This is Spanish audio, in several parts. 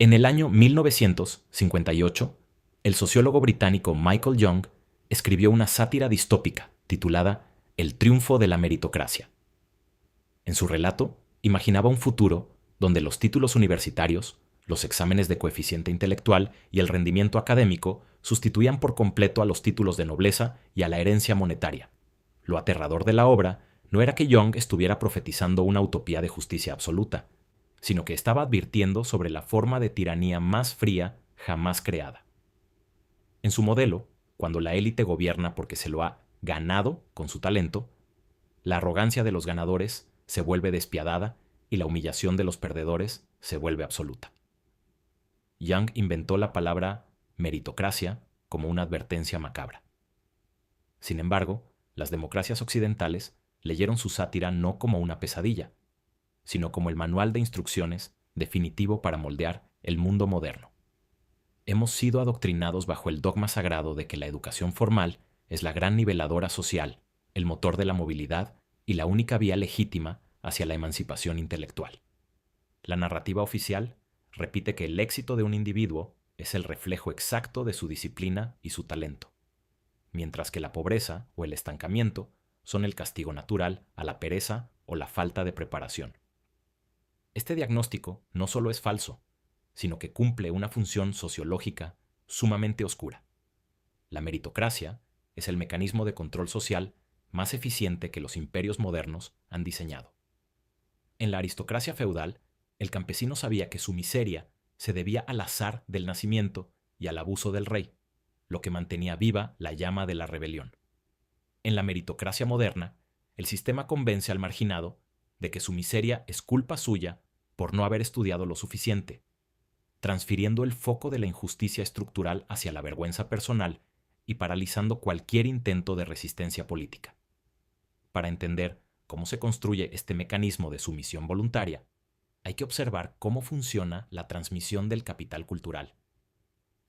En el año 1958, el sociólogo británico Michael Young escribió una sátira distópica titulada El triunfo de la meritocracia. En su relato, imaginaba un futuro donde los títulos universitarios, los exámenes de coeficiente intelectual y el rendimiento académico sustituían por completo a los títulos de nobleza y a la herencia monetaria. Lo aterrador de la obra no era que Young estuviera profetizando una utopía de justicia absoluta, sino que estaba advirtiendo sobre la forma de tiranía más fría jamás creada. En su modelo, cuando la élite gobierna porque se lo ha ganado con su talento, la arrogancia de los ganadores se vuelve despiadada y la humillación de los perdedores se vuelve absoluta. Young inventó la palabra meritocracia como una advertencia macabra. Sin embargo, las democracias occidentales leyeron su sátira no como una pesadilla, sino como el manual de instrucciones definitivo para moldear el mundo moderno. Hemos sido adoctrinados bajo el dogma sagrado de que la educación formal es la gran niveladora social, el motor de la movilidad y la única vía legítima hacia la emancipación intelectual. La narrativa oficial repite que el éxito de un individuo es el reflejo exacto de su disciplina y su talento, mientras que la pobreza o el estancamiento son el castigo natural a la pereza o la falta de preparación. Este diagnóstico no solo es falso, sino que cumple una función sociológica sumamente oscura. La meritocracia es el mecanismo de control social más eficiente que los imperios modernos han diseñado. En la aristocracia feudal, el campesino sabía que su miseria se debía al azar del nacimiento y al abuso del rey, lo que mantenía viva la llama de la rebelión. En la meritocracia moderna, el sistema convence al marginado de que su miseria es culpa suya por no haber estudiado lo suficiente, transfiriendo el foco de la injusticia estructural hacia la vergüenza personal y paralizando cualquier intento de resistencia política. Para entender cómo se construye este mecanismo de sumisión voluntaria, hay que observar cómo funciona la transmisión del capital cultural.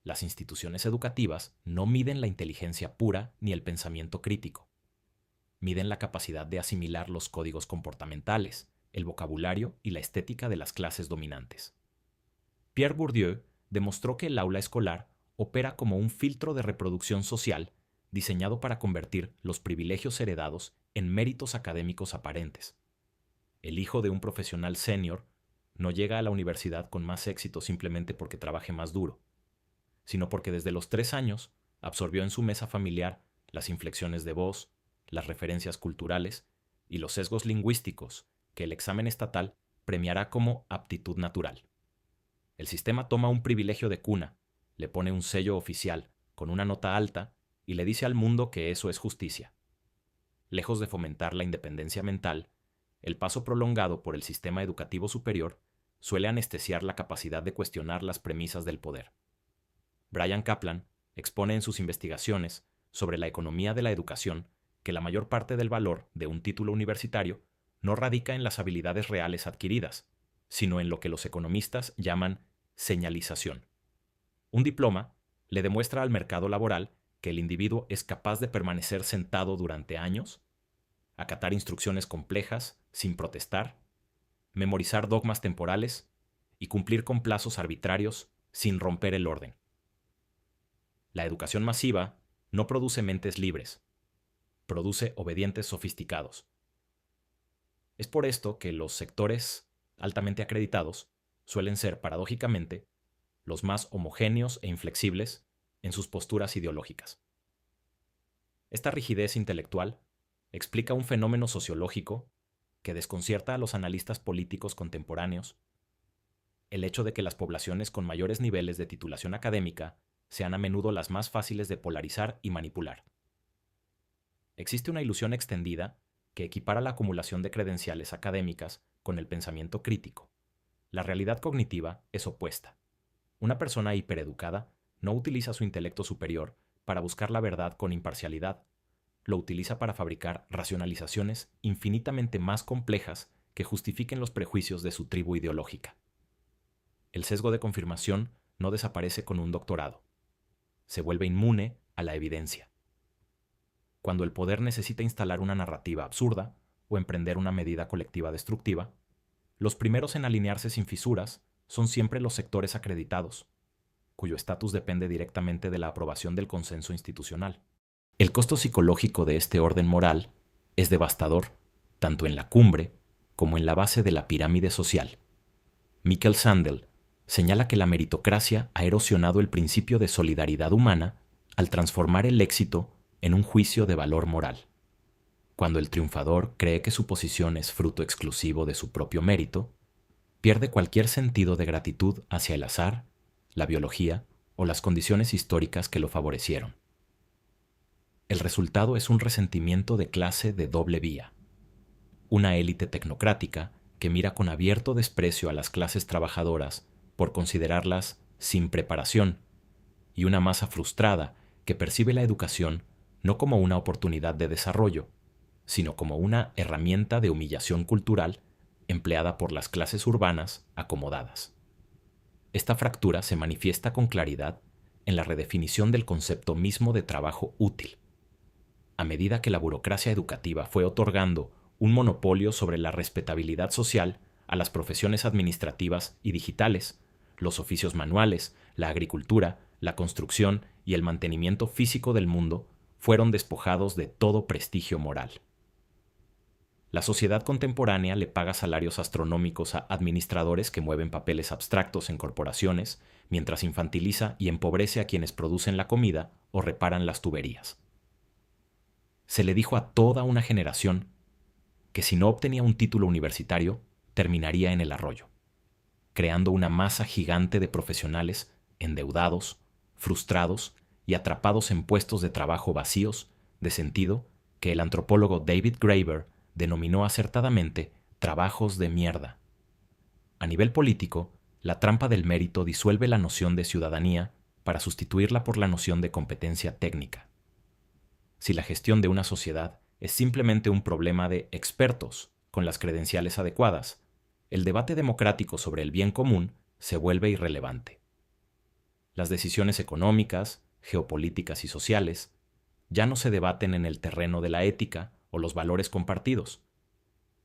Las instituciones educativas no miden la inteligencia pura ni el pensamiento crítico. Miden la capacidad de asimilar los códigos comportamentales, el vocabulario y la estética de las clases dominantes. Pierre Bourdieu demostró que el aula escolar opera como un filtro de reproducción social diseñado para convertir los privilegios heredados en méritos académicos aparentes. El hijo de un profesional senior no llega a la universidad con más éxito simplemente porque trabaje más duro, sino porque desde los 3 años absorbió en su mesa familiar las inflexiones de voz, las referencias culturales y los sesgos lingüísticos que el examen estatal premiará como aptitud natural. El sistema toma un privilegio de cuna, le pone un sello oficial con una nota alta y le dice al mundo que eso es justicia. Lejos de fomentar la independencia mental, el paso prolongado por el sistema educativo superior suele anestesiar la capacidad de cuestionar las premisas del poder. Bryan Caplan expone en sus investigaciones sobre la economía de la educación que la mayor parte del valor de un título universitario no radica en las habilidades reales adquiridas, sino en lo que los economistas llaman señalización. Un diploma le demuestra al mercado laboral que el individuo es capaz de permanecer sentado durante años, acatar instrucciones complejas sin protestar, memorizar dogmas temporales y cumplir con plazos arbitrarios sin romper el orden. La educación masiva no produce mentes libres, produce obedientes sofisticados. Es por esto que los sectores altamente acreditados suelen ser, paradójicamente, los más homogéneos e inflexibles en sus posturas ideológicas. Esta rigidez intelectual explica un fenómeno sociológico que desconcierta a los analistas políticos contemporáneos: el hecho de que las poblaciones con mayores niveles de titulación académica sean a menudo las más fáciles de polarizar y manipular. Existe una ilusión extendida que equipara la acumulación de credenciales académicas con el pensamiento crítico. La realidad cognitiva es opuesta. Una persona hipereducada no utiliza su intelecto superior para buscar la verdad con imparcialidad. Lo utiliza para fabricar racionalizaciones infinitamente más complejas que justifiquen los prejuicios de su tribu ideológica. El sesgo de confirmación no desaparece con un doctorado. Se vuelve inmune a la evidencia. Cuando el poder necesita instalar una narrativa absurda o emprender una medida colectiva destructiva, los primeros en alinearse sin fisuras son siempre los sectores acreditados, cuyo estatus depende directamente de la aprobación del consenso institucional. El costo psicológico de este orden moral es devastador, tanto en la cumbre como en la base de la pirámide social. Mikkel Sandel señala que la meritocracia ha erosionado el principio de solidaridad humana al transformar el éxito en un juicio de valor moral. Cuando el triunfador cree que su posición es fruto exclusivo de su propio mérito, pierde cualquier sentido de gratitud hacia el azar, la biología o las condiciones históricas que lo favorecieron. El resultado es un resentimiento de clase de doble vía. Una élite tecnocrática que mira con abierto desprecio a las clases trabajadoras por considerarlas sin preparación, y una masa frustrada que percibe la educación no como una oportunidad de desarrollo, sino como una herramienta de humillación cultural empleada por las clases urbanas acomodadas. Esta fractura se manifiesta con claridad en la redefinición del concepto mismo de trabajo útil. A medida que la burocracia educativa fue otorgando un monopolio sobre la respetabilidad social a las profesiones administrativas y digitales, los oficios manuales, la agricultura, la construcción y el mantenimiento físico del mundo fueron despojados de todo prestigio moral. La sociedad contemporánea le paga salarios astronómicos a administradores que mueven papeles abstractos en corporaciones, mientras infantiliza y empobrece a quienes producen la comida o reparan las tuberías. Se le dijo a toda una generación que si no obtenía un título universitario, terminaría en el arroyo, creando una masa gigante de profesionales endeudados, frustrados y atrapados en puestos de trabajo vacíos, de sentido que el antropólogo David Graeber denominó acertadamente trabajos de mierda. A nivel político, la trampa del mérito disuelve la noción de ciudadanía para sustituirla por la noción de competencia técnica. Si la gestión de una sociedad es simplemente un problema de expertos con las credenciales adecuadas, el debate democrático sobre el bien común se vuelve irrelevante. Las decisiones económicas, geopolíticas y sociales ya no se debaten en el terreno de la ética o los valores compartidos,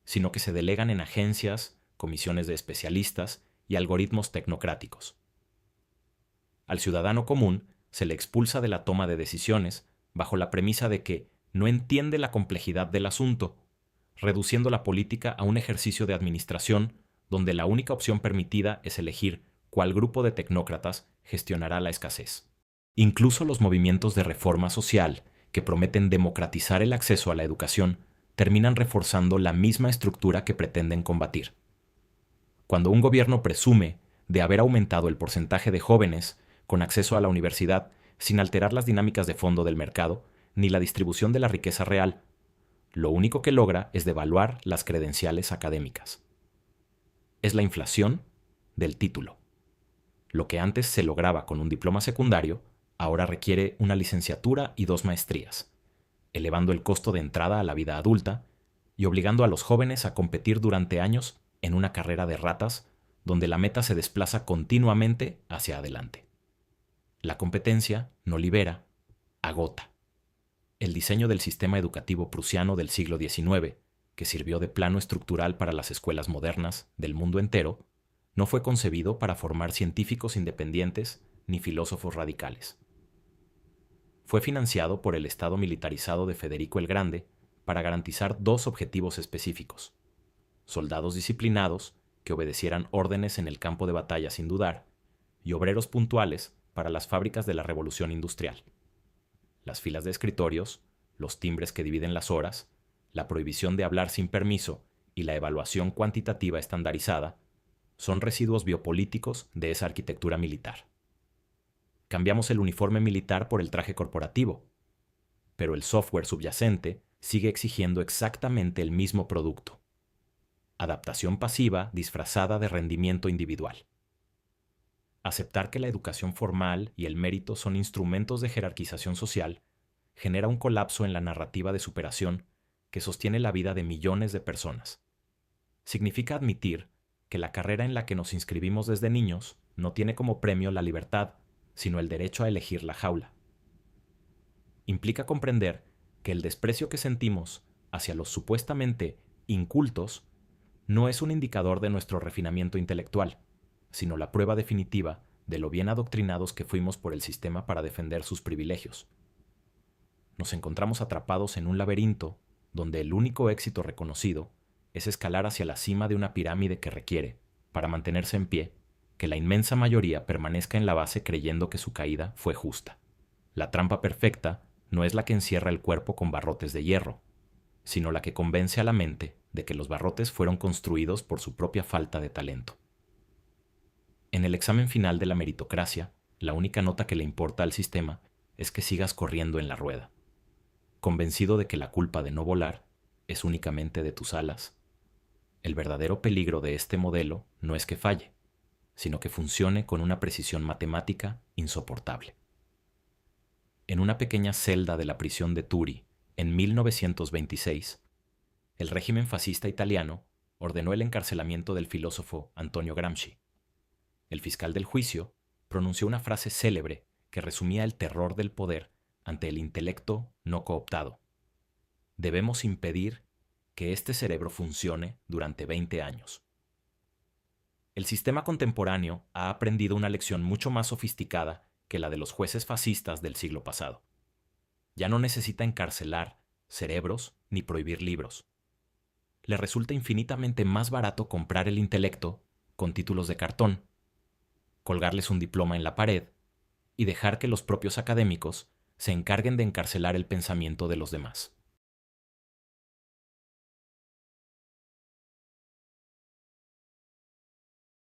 sino que se delegan en agencias, comisiones de especialistas y algoritmos tecnocráticos. Al ciudadano común se le expulsa de la toma de decisiones bajo la premisa de que no entiende la complejidad del asunto, reduciendo la política a un ejercicio de administración donde la única opción permitida es elegir cuál grupo de tecnócratas gestionará la escasez. Incluso los movimientos de reforma social que prometen democratizar el acceso a la educación terminan reforzando la misma estructura que pretenden combatir. Cuando un gobierno presume de haber aumentado el porcentaje de jóvenes con acceso a la universidad sin alterar las dinámicas de fondo del mercado ni la distribución de la riqueza real, lo único que logra es devaluar las credenciales académicas. Es la inflación del título. Lo que antes se lograba con un diploma secundario, ahora requiere una licenciatura y 2 maestrías, elevando el costo de entrada a la vida adulta y obligando a los jóvenes a competir durante años en una carrera de ratas donde la meta se desplaza continuamente hacia adelante. La competencia no libera, agota. El diseño del sistema educativo prusiano del siglo XIX, que sirvió de plano estructural para las escuelas modernas del mundo entero, no fue concebido para formar científicos independientes ni filósofos radicales. Fue financiado por el Estado militarizado de Federico el Grande para garantizar 2 objetivos específicos: soldados disciplinados que obedecieran órdenes en el campo de batalla sin dudar, y obreros puntuales para las fábricas de la revolución industrial. Las filas de escritorios, los timbres que dividen las horas, la prohibición de hablar sin permiso y la evaluación cuantitativa estandarizada son residuos biopolíticos de esa arquitectura militar. Cambiamos el uniforme militar por el traje corporativo, pero el software subyacente sigue exigiendo exactamente el mismo producto: adaptación pasiva disfrazada de rendimiento individual. Aceptar que la educación formal y el mérito son instrumentos de jerarquización social genera un colapso en la narrativa de superación que sostiene la vida de millones de personas. Significa admitir que la carrera en la que nos inscribimos desde niños no tiene como premio la libertad, sino el derecho a elegir la jaula. Implica comprender que el desprecio que sentimos hacia los supuestamente incultos no es un indicador de nuestro refinamiento intelectual, sino la prueba definitiva de lo bien adoctrinados que fuimos por el sistema para defender sus privilegios. Nos encontramos atrapados en un laberinto donde el único éxito reconocido es escalar hacia la cima de una pirámide que requiere, para mantenerse en pie, que la inmensa mayoría permanezca en la base creyendo que su caída fue justa. La trampa perfecta no es la que encierra el cuerpo con barrotes de hierro, sino la que convence a la mente de que los barrotes fueron construidos por su propia falta de talento. En el examen final de la meritocracia, la única nota que le importa al sistema es que sigas corriendo en la rueda, convencido de que la culpa de no volar es únicamente de tus alas. El verdadero peligro de este modelo no es que falle, sino que funcione con una precisión matemática insoportable. En una pequeña celda de la prisión de Turi, en 1926, el régimen fascista italiano ordenó el encarcelamiento del filósofo Antonio Gramsci. El fiscal del juicio pronunció una frase célebre que resumía el terror del poder ante el intelecto no cooptado. Debemos impedir que este cerebro funcione durante 20 años. El sistema contemporáneo ha aprendido una lección mucho más sofisticada que la de los jueces fascistas del siglo pasado. Ya no necesita encarcelar cerebros ni prohibir libros. Le resulta infinitamente más barato comprar el intelecto con títulos de cartón, colgarles un diploma en la pared y dejar que los propios académicos se encarguen de encarcelar el pensamiento de los demás.